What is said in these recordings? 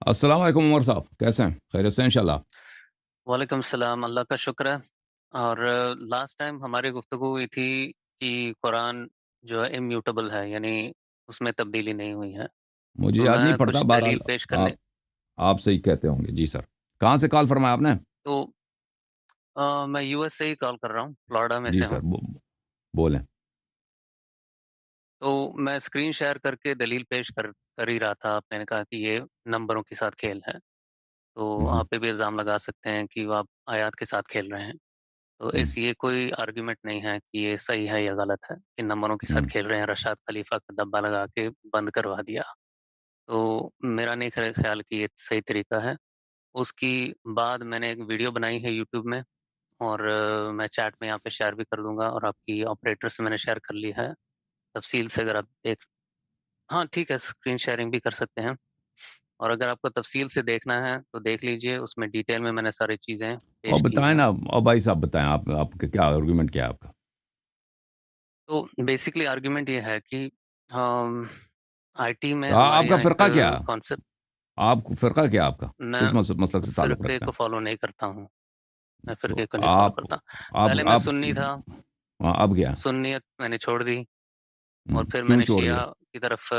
السلام علیکم عمر صاحب، کیسے ہیں؟ خیریت سے ہیں انشاءاللہ؟ وعلیکم السلام، اللہ کا شکر ہے۔ اور لاسٹ ٹائم ہماری گفتگو ہوئی تھی کہ قرآن جو ہے امیوٹیبل ہے، یعنی اس میں تبدیلی نہیں ہوئی ہے۔ مجھے تو یاد میں نہیں پڑتا، کچھ بہرحال دلیل پیش کرنے آپ آپ صحیح کہتے ہوں گے، جی سر۔ کہاں سے کال فرمایا آپ نے؟ تو میں یو ایس سے ہی کال کر رہا ہوں، فلوریڈا میں جی سے سر، ہوں۔ بولیں۔ تو میں اسکرین شیئر کر کے دلیل پیش کر ہی رہا تھا، آپ نے کہا کہ یہ نمبروں کے ساتھ کھیل ہے، تو ہوں، آپ پہ بھی الزام لگا سکتے ہیں کہ وہ آپ آیات کے ساتھ کھیل رہے ہیں۔ تو ہوں، اس یہ کوئی آرگومنٹ نہیں ہے کہ یہ صحیح ہے یا غلط ہے کہ نمبروں کے ہوں، ساتھ کھیل رہے ہیں، رشاد خلیفہ کا ڈبہ لگا کے بند کروا دیا۔ تو میرا نہیں خیال کہ یہ صحیح طریقہ ہے۔ اس کی بعد میں نے ایک ویڈیو بنائی ہے یوٹیوب میں، اور میں چیٹ میں یہاں پہ شیئر بھی کر دوں گا، اور آپ کی آپریٹر سے میں نے شیئر کر لی ہے تفصیل سے، اگر آپ دیکھ ہاں ٹھیک ہے، اسکرین شیئرنگ بھی کر سکتے ہیں، اور اگر آپ کو تفصیل سے دیکھنا ہے تو دیکھ لیجئے، اس میں ڈیٹیل میں نے ساری چیزیں اور پیش کی بتائیں ہیں۔ نا، اور بھائی صاحب بتائیں، آپ کا کیا آرگومنٹ کیا ہے آپ کا؟ تو بیسکلی آرگومنٹ یہ ہے کہ آئی ٹی میں تو آپ ہمارے کا یہاں ایک فرقہ کیا؟ کانسیپٹ، آپ کو فرقہ کیا آپ کا؟ میں کس مسلک سے تعلق فرقے رکھتے کو ہیں؟ فالو نہیں کرتا ہوں، میں تو فرقے کو نہیں فالو آپ کرتا۔ آپ پہلے میں آپ سنی تھا، ہاں، اب گیا؟ سنیت میں نے چھوڑ دی، اور پھر میں کیوں نے چھوڑ دیا؟ شیعہ کی طرف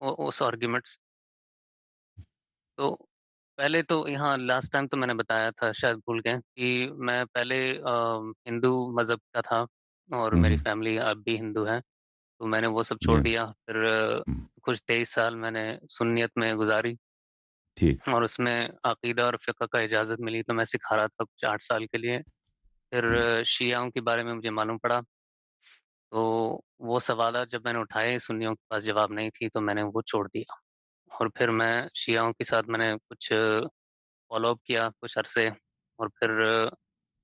اس آرگیومنٹس، تو پہلے تو یہاں لاسٹ ٹائم تو میں نے بتایا تھا، شاید بھول گئے، کہ میں پہلے ہندو مذہب کا تھا، اور ہوں، میری ہوں، فیملی اب بھی ہندو ہے، تو میں نے وہ سب جی، چھوڑ دیا۔ پھر ہوں، کچھ 23 سال میں نے سنیت میں گزاری، ٹھیک، اور اس میں عقیدہ اور فقہ کا اجازت ملی تو میں سکھا رہا تھا کچھ 8 سال کے لیے۔ پھر ہوں، شیعوں کے بارے میں مجھے معلوم پڑا، تو وہ سوالات جب میں نے اٹھائے، سنیوں کے پاس جواب نہیں تھی، تو میں نے وہ چھوڑ دیا، اور پھر میں شیعوں کے ساتھ میں نے کچھ فالو اپ کیا کچھ عرصے، اور پھر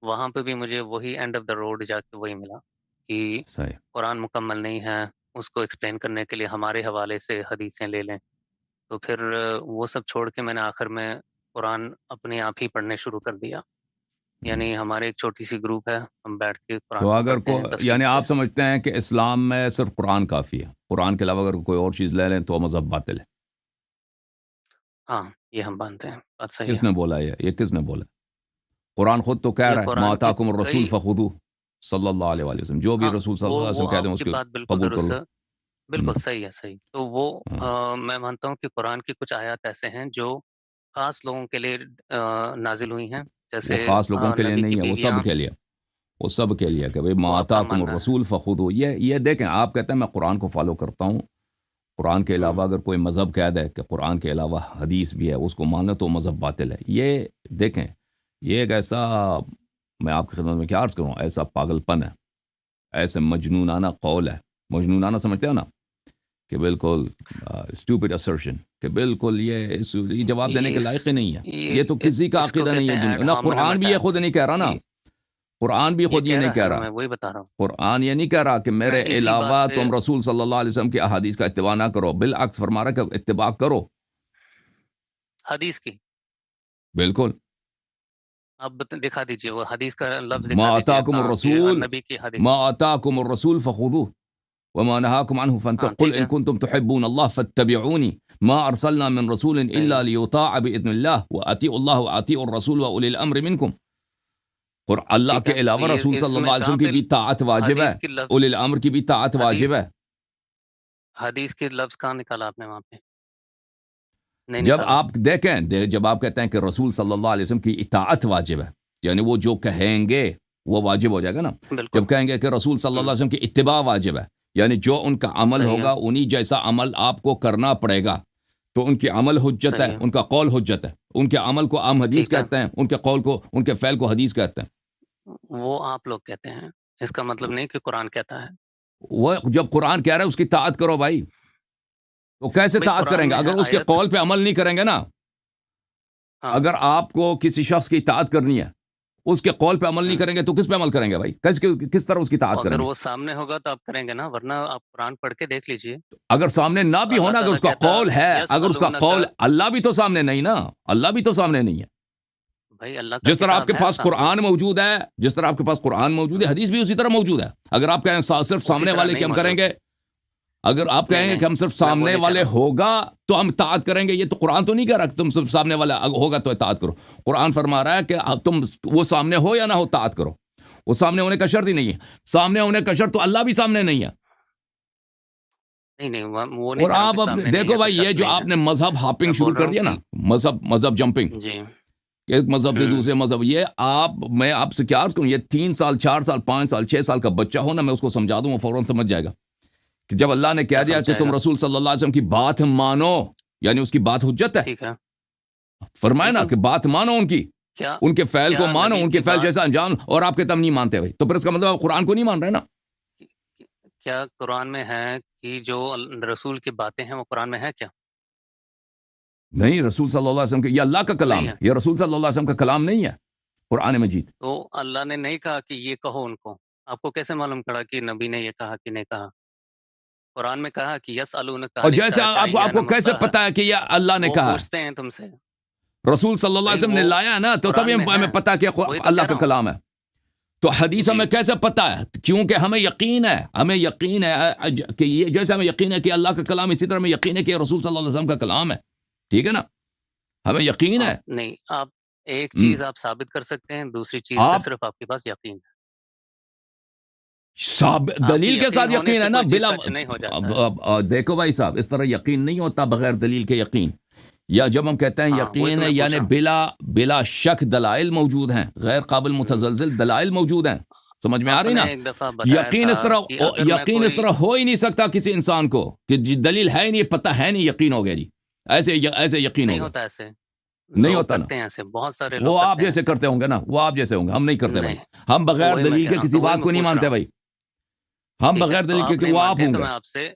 وہاں پہ بھی مجھے وہی اینڈ آف دا روڈ جا کے وہی ملا کہ صحیح۔ قرآن مکمل نہیں ہے، اس کو ایکسپلین کرنے کے لیے ہمارے حوالے سے حدیثیں لے لیں۔ تو پھر وہ سب چھوڑ کے میں نے آخر میں قرآن اپنے آپ ہی پڑھنے شروع کر دیا، ہوں۔ یعنی ہمارے ایک چھوٹی سی گروپ ہے، ہم بیٹھ کے تو قرآن کو اگر پڑھتے ہیں تفصیل یعنی سے۔ آپ سمجھتے ہیں کہ اسلام میں صرف قرآن کافی ہے، قرآن کے علاوہ اگر کوئی اور چیز لے لیں تو مذہب باطل ہے؟ ہاں، یہ ہم مانتے ہیں، بات صحیح کس ہے۔ نے بولا یہ کس نے بولا؟ قرآن خود تو کہہ یہ رہا ہے ما قرآن کے آتاکم الرسول کئی، فخذوہ، صلی اللہ علیہ وآلہ وسلم، جو بھی ہاں، رسول صلی اللہ وہ علیہ وسلم وہ کہہ دیں آپ اس کی کو بات بالکل قبول کر درست لو۔ ہے، ہم، بالکل صحیح ہے، صحیح۔ تو وہ ہاں، میں مانتا ہوں کہ قرآن کی کچھ آیات ایسے ہیں جو خاص لوگوں کے لیے نازل ہوئی ہیں، وہ جیسے خاص لوگوں کے لیے نبی کی نہیں ہے، وہ بیویاں، سب کے لیے، وہ سب کے لیے کہ بھئی وہ ما آپ کا آتاکم ماننا ہے۔ الرسول فخذوہ، یہ دیکھیں، آپ کہتے ہیں میں قرآن کو فالو کرتا ہوں، قرآن کے ہوں، علاوہ اگر کوئی مذہب کہہ دے کہ قرآن کے علاوہ حدیث بھی ہے اس کو مان لیں تو مذہب باطل ہے، یہ دیکھیں، یہ ایک ایسا، میں آپ کی خدمت میں کیا عرض کروں، ایسا پاگل پن ہے، ایسے مجنونانہ قول ہے، مجنونانہ سمجھتے ہو نا، کہ بالکل اسٹوپڈ assertion، کہ بالکل یہ جواب دینے یہ کے لائق ہی نہیں ہے، یہ تو یہ کسی کا اس کو عقیدہ نہیں کہتے ہے ہیں دنیا، ایڈ نہ ہومینم قرآن بھی یہ خود اٹیکس۔ نہیں کہہ رہا نا، قرآن بھی یہ خود یہ کہہ نہیں رہا ہے کہہ نا، رہا، میں وہی بتا رہا ہوں۔ قرآن یہ نہیں کہہ رہا کہ میں میرے اسی بات علاوہ سے، تم رسول صلی اللہ علیہ وسلم کی احادیث کا اتباع نہ کرو، بالعکس فرما رہا ہے کہ اتباع کرو، حدیث کی بالکل۔ آپ دکھا دیجئے، وہ حدیث کا لفظ ما دکھا دیجئے آتاکم کہاں کہ الرسول نبی کی حدیث۔ ما آتاکم الرسول فخذوه وما نهاكم عنه ہاں فانتهوا، قل ٹھیک ان ہے، كنتم تحبون الله فاتبعوني ما ارسلنا من رسول صحیح الا ہے، ليطاع باذن الله واطيعوا الله واطيعوا الرسول واولي الامر منكم، اور اللہ ٹھیک کے ہے، تو علاوہ یہ رسول اس صلی میں اللہ علیہ کہاں وسلم کی پہ بھی طاعت واجب ہے، حدیث کی لفظ، اولی الامر کی بھی طاعت حدیث واجب ہے۔ حدیث کے لفظ کہاں نکالا آپ نے وہاں پہ؟ نہیں جب نکالا۔ آپ دیکھیں جب آپ کہتے ہیں کہ رسول صلی اللہ علیہ وسلم کی اطاعت واجب ہے، یعنی وہ جو کہیں گے وہ واجب ہو جائے گا نا، بالکل، جب کہیں گے کہ رسول صلی اللہ ہوں، علیہ وسلم کی اتباع واجب ہے، یعنی جو ان کا عمل صحیح ہے، ہوگا انہی جیسا عمل آپ کو کرنا پڑے گا، تو ان کی عمل حجت ہے، صحیح ہے، ان کا قول حجت ہے، ان کے عمل کو عام حدیث ٹھیک ہے، کہتے ہیں، ان کے قول کو، ان کے فعل کو حدیث کہتے ہیں۔ وہ آپ لوگ کہتے ہیں، اس کا مطلب نہیں کہ قرآن کہتا ہے۔ وہ جب قرآن کہہ رہا ہے اس کی طاعت کرو بھائی، تو کیسے بھائی طاعت قرآن کریں گے میں ہے اگر اس کے آیت، قول پہ عمل نہیں کریں گے نا؟ ہاں، اگر آپ کو کسی شخص کی اطاعت کرنی ہے، اس کے قول پہ عمل نہیں ہوں، کریں گے تو کس پہ عمل کریں گے بھائی؟ کس طرح اس کی اطاعت کریں اگر گے؟ وہ سامنے ہوگا تو آپ کریں گے نا، ورنہ آپ قرآن پڑھ کے دیکھ لیجئے، اگر سامنے نہ تو بھی اللہ ہونا، اگر تعالیٰ اس کا کہتا قول ہے، اگر اس کا یسألونک، قول، اللہ بھی تو سامنے نہیں نا، اللہ بھی تو سامنے نہیں ہے۔ بھائی اللہ کا جس طرح آپ کتاب کے ہے پاس سامنے، قرآن موجود ہے، جس طرح آپ کے پاس قرآن موجود ہے، ہوں، حدیث بھی اسی طرح موجود ہے، اگر آپ کہیں صرف اسی سامنے طرح والے نہیں کی ہم کریں موجود، گے، اگر آپ کہیں گے کہ ہم صرف سامنے والے ہوگا تو ہم اطاعت کریں گے، یہ تو قرآن تو نہیں کہہ رہا کہ تم صرف سامنے والا ہوگا تو اطاعت کرو. قرآن فرما رہا ہے کہ تم وہ سامنے ہو یا نہ ہو اطاعت کرو. وہ سامنے ہونے کا شرط ہی نہیں ہے. سامنے ہونے کا شرط تو اللہ بھی سامنے نہیں ہے. نہیں وہ نہیں اور آپ اب دیکھو بھائی، یہ جو آپ نے مذہب ہاپنگ شروع کر دیا نا، مذہب جمپنگ، جی ایک مذہب سے دوسرے مذہب، یہ میں آپ سے کیا عرض کروں، یہ 3 سال 4 سال 5 سال 6 سال کا بچہ ہو نا، میں اس کو سمجھا دوں وہ فوراً سمجھ جائے گا کہ جب اللہ نے کہہ دیا کہ تم رسول صلی اللہ علیہ وسلم کی بات مانو، یعنی اس کی بات حجت ہے. ٹھیک ہے، فرمائے نا کہ بات مانو ان کے فعل کو مانو، ان کے فعل جیسا انجام، اور آپ کے تم نہیں مانتے بھائی، تو پھر اس کا مطلب آپ قرآن کو نہیں مان رہے نا. کیا قرآن میں ہے کہ جو رسول کی باتیں ہیں وہ قرآن میں ہے کیا؟ نہیں، رسول صلی اللہ علیہ وسلم یہ اللہ کا کلام ہے، یہ رسول صلی اللہ علیہ وسلم کا کلام نہیں ہے قرآن مجید. تو اللہ نے نہیں کہا کہ یہ کہو ان کو، آپ کو کیسے معلوم پڑا کہ نبی نے یہ کہا کہ نہیں کہا؟ قرآن میں کہا کہ یسألونک اور جیسے آپ کو کیسے پتا ہے کہ یہ اللہ نے کہا؟ پوچھتے ہیں تم سے. رسول صلی اللہ علیہ وسلم نے لایا ہے نا، تو تبھی ہمیں پتا کہ اللہ کا کلام ہے. تو حدیث ہمیں کیسے پتا ہے؟ کیونکہ ہمیں یقین ہے کہ یہ جیسے ہمیں یقین ہے کہ اللہ کا کلام، اسی طرح ہمیں یقین ہے کہ رسول صلی اللہ علیہ وسلم کا کلام ہے. ٹھیک ہے نا، ہمیں یقین ہے. نہیں، آپ ایک چیز آپ ثابت کر سکتے ہیں، دوسری چیز کا صرف آپ کے پاس یقین ہے. دلیل کے ساتھ یقین ہے نا، بلا نہیں ہو جاتا. دیکھو بھائی صاحب، اس طرح یقین نہیں ہوتا بغیر دلیل کے یقین. یا جب ہم کہتے ہیں یقین ہے، یعنی بلا شک دلائل موجود ہیں، غیر قابل متزلزل دلائل موجود ہیں. سمجھ میں آ رہی نا؟ یقین اس طرح ہو ہی نہیں سکتا کسی انسان کو کہ دلیل ہے ہی نہیں، پتہ ہے نہیں، یقین ہو گیا جی. ایسے یقین نہیں ہوتا. ایسے نہیں ہوتا نا، ایسے بہت سارے وہ آپ جیسے کرتے ہوں گے نا، وہ آپ جیسے ہوں گے، ہم نہیں کرتے بھائی. ہم بغیر دلیل کے کسی بات کو نہیں مانتے بھائی. ہم بغیر دلیل کے وہ آپ ہوں گے. میں آپ سے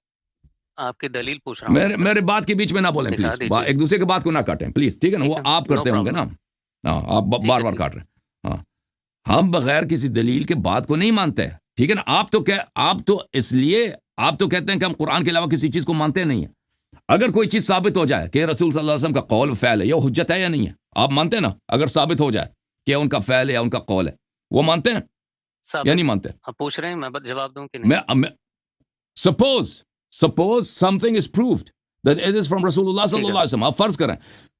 آپ کی دلیل پوچھ رہا ہوں. میرے بات کے بیچ میں نہ بولیں پلیز، ایک دوسرے کے بات کو نہ کاٹیں پلیز، ٹھیک ہے نا؟ وہ آپ کرتے ہوں گے نا. ہاں، آپ بار بار کاٹ رہے ہیں. ہاں، ہم بغیر کسی دلیل کے بات کو نہیں مانتے، ٹھیک ہے نا؟ آپ تو اس لیے آپ تو کہتے ہیں کہ ہم قرآن کے علاوہ کسی چیز کو مانتے نہیں ہیں. اگر کوئی چیز ثابت ہو جائے کہ رسول صلی اللہ علیہ وسلم کا قول فعل ہے، یہ حجت ہے یا نہیں ہے، آپ مانتے ہیں نا؟ اگر ثابت ہو جائے کہ ان کا فعل ہے یا ان کا قول ہے، وہ مانتے ہیں یا نہیں مانتے؟ آپ پوچھ رہے ہیں، میں جواب دوں کہ نہیں؟ Suppose something is proved that it is from Rasulullah صلی اللہ علیہ وسلم، آپ فرض کریں،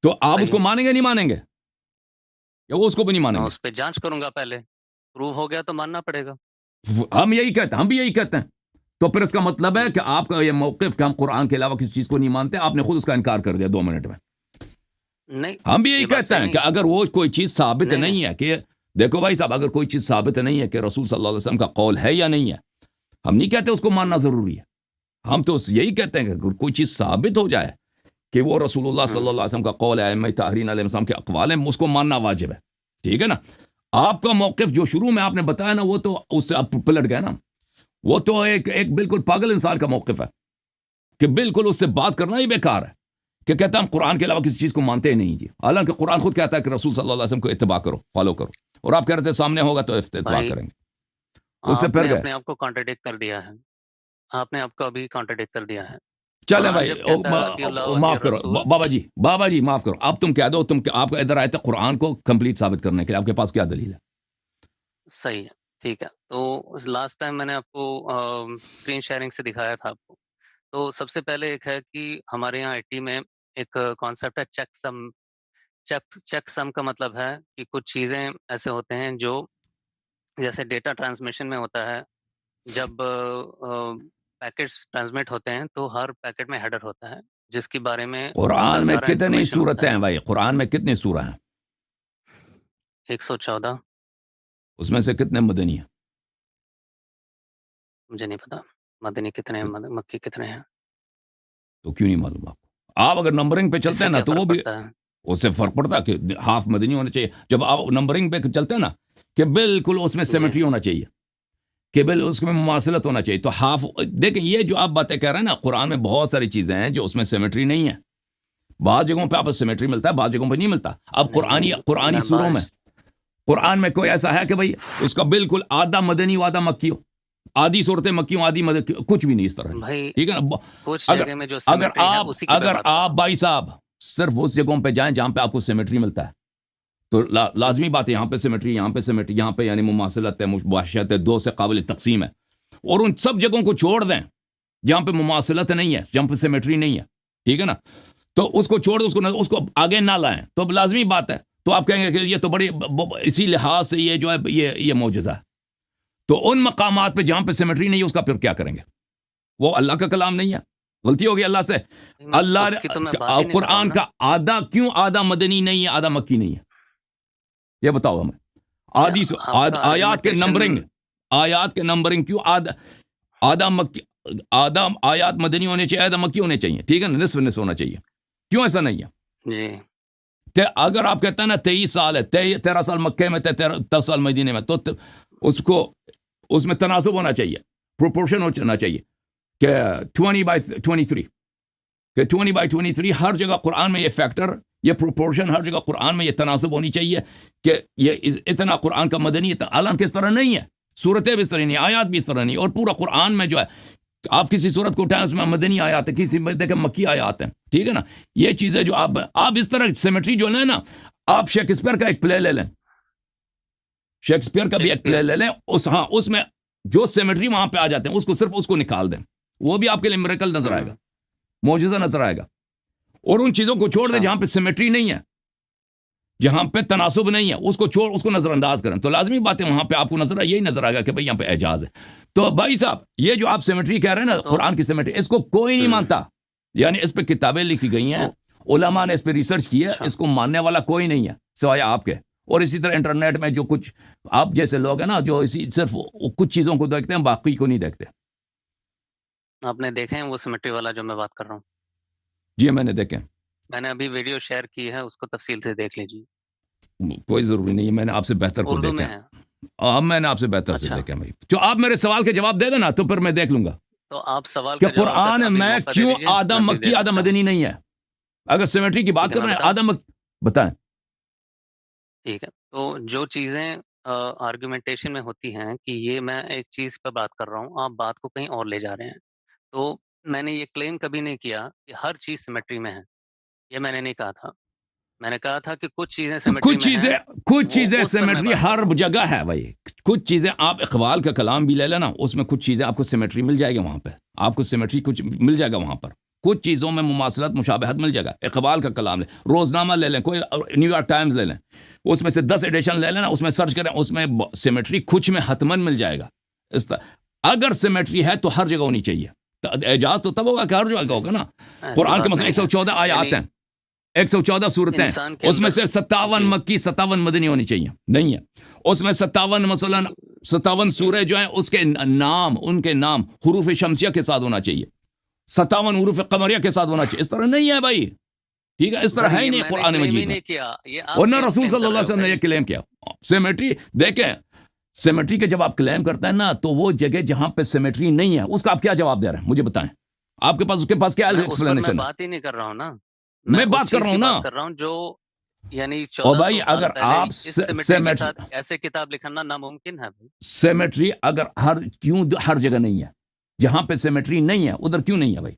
تو آپ اس کو مانیں گے نہیں مانیں گے؟ یا وہ اس کو بھی نہیں مانیں گے؟ اس پہ جانچ کروں گا، پہلے پروو ہو گیا تو ماننا پڑے گا. ہم بھی یہی کہتے ہیں. تو پھر اس کا مطلب ہے کہ آپ کا یہ موقف کہ ہم قرآن کے علاوہ کسی چیز کو نہیں مانتے، آپ نے خود اس کا انکار کر دیا 2 منٹ میں. نہیں، ہم بھی یہی کہتے ہیں کہ اگر وہ کوئی چیز ثابت نہیں ہے کہ دیکھو بھائی صاحب، اگر کوئی چیز ثابت نہیں ہے کہ رسول صلی اللہ علیہ وسلم کا قول ہے یا نہیں ہے، ہم نہیں کہتے اس کو ماننا ضروری ہے. ہم تو یہی کہتے ہیں کہ اگر کوئی چیز ثابت ہو جائے کہ وہ رسول اللہ صلی اللہ علیہ وسلم کا قول ہے، ائمہ طاہرین علیہ السلام کے اقوال ہیں، اس کو ماننا واجب ہے. ٹھیک ہے نا؟ آپ کا موقف جو شروع میں آپ نے بتایا نا، وہ تو اس سے آپ پلٹ گئے نا. وہ تو ایک بالکل پاگل انسان کا موقف ہے کہ بالکل اس سے بات کرنا ہی بیکار ہے، کہ کہتا ہے ہم قرآن کے علاوہ کسی چیز کو مانتے ہی نہیں جی. حالانکہ قرآن خود کہتا ہے کہ رسول صلی اللہ علیہ وسلم کو اتباع کرو، فالو کرو، اور آپ کہہ رہے تھے سامنے ہوگا تو اتباع کریں گے. اس سے پھر اپنے آپ کو کانٹرڈکٹ کر دیا ہے. آپ نے آپ کو ابھی کانٹرڈکٹ کر دیا ہے. چلے بھائی، معاف کرو بابا جی معاف کرو. اب تم کہہ دو، آپ کو ادھر آئے تھے قرآن کو کمپلیٹ ثابت کرنے کے لیے، آپ کے پاس کیا دلیل ہے؟ صحیح ہے، ٹھیک ہے. تو لاسٹ ٹائم میں نے آپ کو اسکرین شیئرنگ سے دکھایا تھا آپ کو. تو سب سے پہلے ایک ہے کہ ہمارے یہاں آئی ٹی میں ایک کانسیپٹ ہے چیک سم. چیک سم کا مطلب ہے کہ کچھ چیزیں ایسے ہوتے ہیں جو جیسے ڈیٹا ٹرانسمیشن میں ہوتا ہے، جب پیکٹس ٹرانسمٹ ہوتے ہیں تو ہر پیکٹ میں ہیڈر ہوتا ہے جس کے بارے میں قرآن میں کتنی صورتیں ہیں بھائی؟ قرآن میں کتنی سورہ ہیں؟ 114. اس میں سے کتنے مدنی ہیں؟ مجھے نہیں پتا مدنی کتنے ہیں، مکی کتنے ہیں. تو کیوں نہیں معلوم آپ کو؟ آپ اگر نمبرنگ پہ چلتے ہیں نا تو وہ بھی اس سے فرق پڑتا ہے کہ ہاف مدنی ہونا چاہیے. جب آپ نمبرنگ پہ چلتے ہیں نا کہ بالکل اس میں سیمیٹری ہونا چاہیے، کہ اس میں مماثلت ہونا چاہیے. تو ہاف دیکھیں، یہ جو آپ باتیں کہہ رہے ہیں نا، قرآن میں بہت ساری چیزیں ہیں جو اس میں سیمیٹری نہیں ہے. بعض جگہوں پہ آپ کو سیمیٹری ملتا ہے، بعض جگہوں پہ نہیں ملتا. اب قرآنی سوروں میں قرآن میں کوئی ایسا ہے کہ بھائی اس کا بالکل آدھا مدنی و آدھا مکی ہو، آدھی صورتیں مکی ہوں آدھی مدنی، کچھ بھی نہیں اس طرح. ٹھیک ہے نا؟ اگر آپ بھائی صاحب صرف اس جگہوں پہ جائیں جہاں پہ آپ کو سیمیٹری ملتا ہے، تو لازمی بات ہے یہاں پہ سیمیٹری، یہاں پہ سیمیٹری، یہاں پہ یعنی مماثلت ہے، مباشرت ہے، 2 سے قابل تقسیم ہے. اور ان سب جگہوں کو چھوڑ دیں جہاں پہ مماثلت نہیں ہے، جہاں پہ سیمیٹری نہیں ہے، ٹھیک ہے نا، تو اس کو چھوڑ دو، اس کو آگے نہ لائیں، تو لازمی بات ہے، تو آپ کہیں گے کہ یہ تو بڑی اسی لحاظ سے یہ جو ہے یہ معجزہ ہے. تو ان مقامات پہ جہاں پہ سیمیٹری نہیں ہے اس کا پھر کیا کریں گے؟ وہ اللہ کا کلام نہیں ہے، غلطی ہوگی اللہ سے. اس کی تو میں بات ہی نہیں کر رہا ہوں قرآن نا. کا آدھا مدنی نہیں ہے، آدھا مکی نہیں ہے، یہ بتاؤ ہمیں. آپ کا آیات کے نمبرنگ کیوں آدھا مکی، آدھا آیات مدنی ہونے چاہیے، آدھا مکی ہونے چاہیے، ٹھیک ہے نا، نصف ہونا چاہیے، کیوں ایسا نہیں ہے؟ جی کہ اگر آپ کہتے ہیں نا 23 سال ہے، 13 سال مکے میں، 10 سال مدینے میں، تو اس میں تناسب ہونا چاہیے، پروپورشن ہونا چاہیے کہ 20/23، کہ 20/23 ہر جگہ قرآن میں یہ فیکٹر، یہ پروپورشن ہر جگہ قرآن میں یہ تناسب ہونی چاہیے کہ یہ اتنا قرآن کا مدنی، حالانکہ اس طرح نہیں ہے، صورتیں بھی اس طرح نہیں، آیات بھی اس طرح نہیں، اور پورا قرآن میں جو ہے آپ کسی صورت کو اٹھائیں اس میں مدنی آیات ہے، کسی میں دیکھیں مکی آیات ہیں، ٹھیک ہے نا. یہ چیزیں جو آپ اس طرح سیمیٹری جو ہے نا، آپ شیکسپیئر کا ایک پلے لے لیں، شیکسپیئر کا بھی ایک پلے لے لیں، اس میں جو سیمیٹری وہاں پہ آ جاتے ہیں، اس کو صرف اس کو نکال دیں، وہ بھی آپ کے لیے میریکل نظر آئے گا، معجزہ نظر آئے گا. اور ان چیزوں کو چھوڑ دیں جہاں پہ سیمیٹری نہیں ہے، جہاں پہ تناسب نہیں ہے، اس کو نظر انداز کریں، تو لازمی بات ہے وہاں پہ آپ کو یہی نظر آئے گا کہ بھئی یہاں پہ اعجاز ہے. تو بھائی صاحب یہ جو آپ سیمیٹری کہہ رہے ہیں نا، قرآن کی سیمیٹری، اس کو کوئی نہیں مانتا، یعنی اس پہ کتابیں لکھی گئی ہیں، علماء نے اس پہ ریسرچ کی ہے، اس کو ماننے والا کوئی نہیں ہے سوائے آپ کے. اور اسی طرح انٹرنیٹ میں جو کچھ آپ جیسے لوگ ہیں نا، جو صرف کچھ چیزوں کو دیکھتے ہیں، باقی کو نہیں دیکھتے. آپ نے دیکھے ہیں وہ سیمیٹری والا جو میں بات کر رہا ہوں؟ جی میں نے دیکھے، میں نے ابھی ویڈیو شیئر کی ہے، اس کو تفصیل سے دیکھ لیجیے. کوئی ضروری نہیں ہے، میں نے آپ سے بہتر کو اردو میں دیکھا، ہے. اب میں نے آپ سے بہتر سے اچھا، دیکھا بھائی. جو آپ میرے سوال کے جواب دے دینا تو پھر میں دیکھ لوں گا تو آپ سوال کہ کا جواب قرآن ابھی میں موقع دے کیوں دیجیے، آدھا میں پھر مکی دے آدھا سکتا ہوں. مدنی نہیں ہے. اگر سیمیٹری کی بات ٹھیک ہے، کر میں رہے ہیں بتاؤں؟ آدھا بتائیں. ٹھیک ہے، تو جو چیزیں آرگومنٹیشن میں ہوتی ہیں کہ یہ میں ایک چیز پہ بات کر رہا ہوں، آپ بات کو کہیں اور لے جا رہے ہیں. تو میں نے یہ کلیم کبھی نہیں کیا کہ ہر چیز سیمیٹری میں ہے، یہ میں نے نہیں کہا تھا. میں نے کہا تھا کہ کچھ چیزیں تو سیمیٹری میں ہیں، کچھ وہ چیزیں اس پر میں سیمیٹری بات کر ہر رہا ہوں. جگہ ہے بھائی. کچھ چیزیں آپ اقبال کا کلام بھی لے لینا، اس میں کچھ چیزیں آپ کو سیمیٹری مل جائے گی، وہاں پہ آپ کو سیمیٹری کچھ مل جائے گا، وہاں پر کچھ چیزوں میں مماثلت مشابہت مل جائے گا. اقبال کا کلام لیں، روزنامہ لے لیں، کوئی نیو یارک ٹائمز لے لیں، اس میں سے 10 ایڈیشن لے لینا، اس میں سرچ کریں، اس میں سیمیٹری کچھ میں حتمن مل جائے گا. اگر سیمیٹری ہے تو ہر جگہ ہونی چاہیے. اعجاز تو تب ہوگا کہ ہر جگہ ہوگا نا. ایسی قرآن کے بات مثلا نہیں ہے، 114 آیات یعنی ہیں، 114 صورتیں، انسان کے اس میں اندر. سے 57 جی مکی 57 مدنی ہونی چاہیے، نہیں ہے. اس میں 57 مثلا 57 سورہ جو ہیں اس کے نام، ان کے نام حروف شمسیہ کے ساتھ ہونا چاہیے، 57 حروف قمریہ کے ساتھ ہونا چاہیے. اس طرح نہیں ہے بھائی، ٹھیک ہے، اس طرح بھائی ہے ہی یہ نہیں میں نے قرآن کلیم ہی مجید میں. نہیں کیا، یہ آپ ورنہ رسول کلیم صلی کر اللہ رہے علیہ ہو وسلم نے بھائی. یہ کلیم کیا. سیمیٹری دیکھیں، سیمیٹری کے جب آپ کلیم کرتے ہیں نا، تو وہ جگہ جہاں پہ سیمیٹری نہیں ہے اس کا آپ کیا جواب دے رہے ہیں مجھے بتائیں. آپ کے پاس کیا میں اس پر میں ایکسپلینیشن ہے؟ بات ہی نہیں کر رہا ہوں نا، میں میں اس بات کر چیز رہا کی ہوں نا. بات کر رہا ہوں جو یعنی اور 1400 بھائی سال اگر پہلے آپ اس سیمیٹری کے ساتھ ایسے کتاب لکھنا ناممکن ہے بھائی. سیمیٹری اگر ہر جگہ نہیں ہے، جہاں پہ سیمیٹری نہیں ہے ادھر کیوں نہیں ہے بھائی؟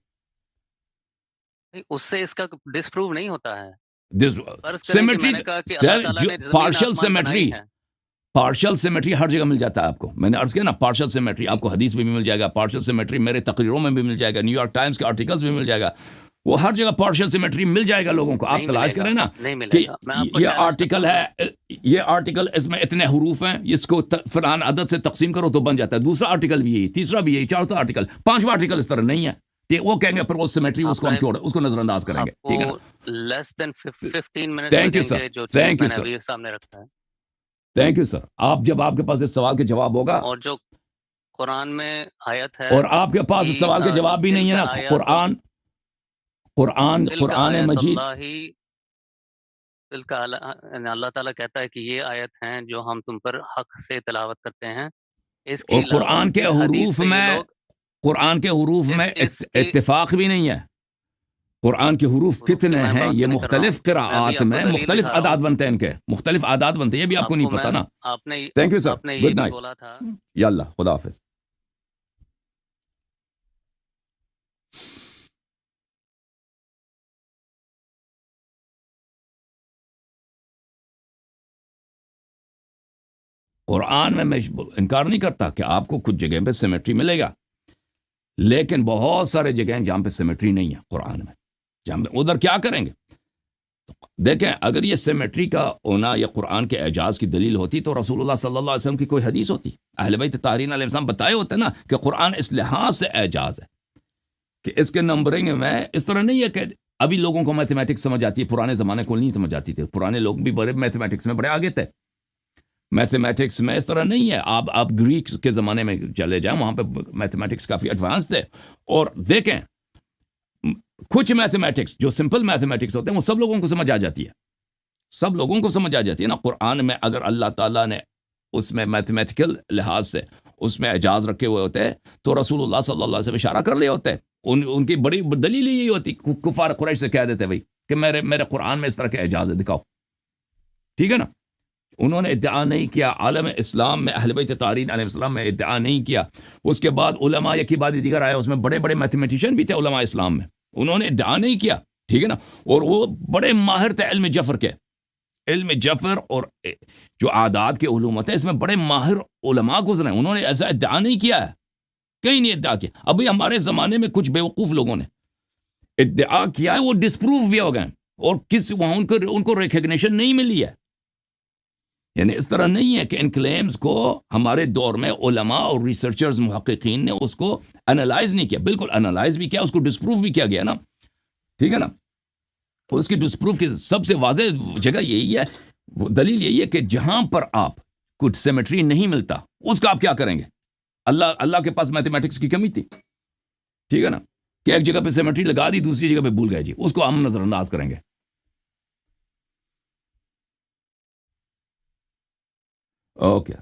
اس سے اس کا ڈسپروو نہیں ہوتا ہے. فرض کریں کہ سیمیٹری میں نے کہا کہ اللہ تعالیٰ نے زمین آسمان بنائی ہے. پارشل سیمیٹری ہر جگہ مل جاتا ہے آپ کو. میں نے عرض کیا نا، پارشل سیمیٹری آپ کو حدیث میں بھی مل جائے گا، پارشل سیمیٹری میرے تقریروں میں بھی مل جائے گا، نیو یارک ٹائمز کے آرٹیکلز بھی مل جائے گا. وہ ہر جگہ پارشل سیمیٹری مل جائے گا لوگوں کو. آپ نہیں ملے تلاش گا، کریں نا نہیں ملے کہ گا. میں آپ کو یہ چیلنج کرتا آرٹیکل ہوں نا. ہے، یہ آرٹیکل اس میں اتنے حروف ہیں، اس کو فلان عدد سے تقسیم کرو تو بن جاتا ہے. دوسرا آرٹیکل بھی یہی، تیسرا بھی یہی، چوتھا آرٹیکل، پانچواں آرٹیکل اس طرح نہیں ہے. وہ کہیں گے پھر وہ سیمیٹری، اس کو ہم چھوڑ، اس کو نظر انداز کریں آپ گے، کو ٹھیک ہے نا. لیس دین 15 منٹس تھینک یو لگیں سر، گے جو چیز تھینک میں یو نے سر، ابھی سامنے رکھا ہے. Thank you sir. آپ کے پاس اس سوال کے جواب ہوگا، اور جو قرآن میں آیت ہے اور آپ کے پاس اس کہ سوال کے جواب بھی نہیں تلک ہے نا. آیات تلک قرآن آیات مجید. اللہ تلک اللہ تعالیٰ کہتا ہے کہ یہ آیت ہیں جو ہم تم پر حق سے تلاوت کرتے ہیں. اس کے اور علاوہ اس حدیث پہ یہ لوگ قرآن کے حروف میں اس کی اتفاق بھی نہیں ہے. قرآن کے حروف حروف کی کتنے میں ہیں، بات یہ بھی نہیں کر رہا ہوں، مختلف میں ابھی قراءات آپ کو میں دلیل مختلف دکھا رہا ہوں. اعداد بنتے ہیں، ان کے مختلف اعداد بنتے ہیں، یہ بھی آپ کو نہیں پتہ نا. تھینک یو سر، آپ نے یہ گڈ بھی نائٹ، بولا تھا. یاللہ خدا حافظ. قرآن میں انکار نہیں کرتا کہ آپ کو کچھ جگہ پہ سیمیٹری ملے گا. لیکن بہت سارے جگہیں جہاں پہ سیمیٹری نہیں ہے قرآن میں، جہاں پہ ادھر کیا کریں گے؟ دیکھیں اگر یہ سیمیٹری کا ہونا یا قرآن کے اعجاز کی دلیل ہوتی تو رسول اللہ صلی اللہ علیہ وسلم کی کوئی حدیث ہوتی؟ اہل بیت طاہرین علیہ السلام بتائے ہوتے نا کہ قرآن اس لحاظ سے اعجاز ہے کہ اس کے نمبرنگ میں اس طرح نہیں ہے کہ ابھی لوگوں کو میتھمیٹکس سمجھ آتی ہے، پرانے زمانے کو نہیں سمجھ آتی تھی، پرانے لوگ بھی بڑے میتھمیٹکس میں بڑے آگے تھے، میتھمیٹکس میں اس طرح نہیں ہے، آپ گریک کے زمانے میں چلے جائیں، وہاں پہ میتھمیٹکس کافی ایڈوانس تھے، اور دیکھیں کچھ میتھمیٹکس جو سمپل میتھمیٹکس ہوتے ہیں وہ سب لوگوں کو سمجھ آ جاتی ہے، سب لوگوں کو سمجھ آ جاتی ہے نا۔ قرآن میں اگر اللہ تعالیٰ نے اس میں میتھمیٹیکل لحاظ سے اس میں اعجاز رکھے ہوئے ہوتے تو رسول اللہ صلی اللہ علیہ وسلم اشارہ کر لے ہوتے، ان کی بڑی دلیل یہی ہوتی، کفار قریش سے کہہ دیتے بھائی کہ میرے قرآن میں اس طرح کے اعجاز ہے، دکھاؤ، ٹھیک ہے نا۔ انہوں نے ادعا نہیں کیا، عالم اسلام میں اہل بیت طاہرین علیہ السلام میں ادعا نہیں کیا۔ اس کے بعد علماء یکی بعد دیگر آئے، اس میں بڑے بڑے میتھمیٹیشین بھی تھے علماء اسلام میں، انہوں نے ادعا نہیں کیا، ٹھیک ہے نا، اور وہ بڑے ماہر تھے علم جفر کے، علم جفر اور جو اعداد کے علومت ہیں اس میں بڑے ماہر علماء گزرے، انہوں نے ایسا ادعا نہیں کیا ہے، کہیں نہیں ادعا کیا۔ ابھی ہمارے زمانے میں کچھ بیوقوف لوگوں نے ادعا کیا ہے، وہ ڈسپروو بھی ہو گئے، اور وہاں ان کو ریکگنیشن نہیں ملی ہے۔ یعنی اس طرح نہیں ہے کہ ان کلیمز کو ہمارے دور میں علماء اور ریسرچرز محققین نے اس کو انالائز نہیں کیا، بالکل انالائز بھی کیا، اس کو ڈسپروف بھی کیا گیا نا، ٹھیک ہے نا۔ اس کی ڈسپروف کی سب سے واضح جگہ یہی ہے، وہ دلیل یہی ہے کہ جہاں پر آپ کچھ سیمیٹری نہیں ملتا اس کا آپ کیا کریں گے؟ اللہ کے پاس میتھمیٹکس کی کمی تھی، ٹھیک ہے نا، کہ ایک جگہ پہ سیمیٹری لگا دی دوسری جگہ پہ بھول گئے جی، اس کو ہم نظر انداز کریں گے۔ اوکے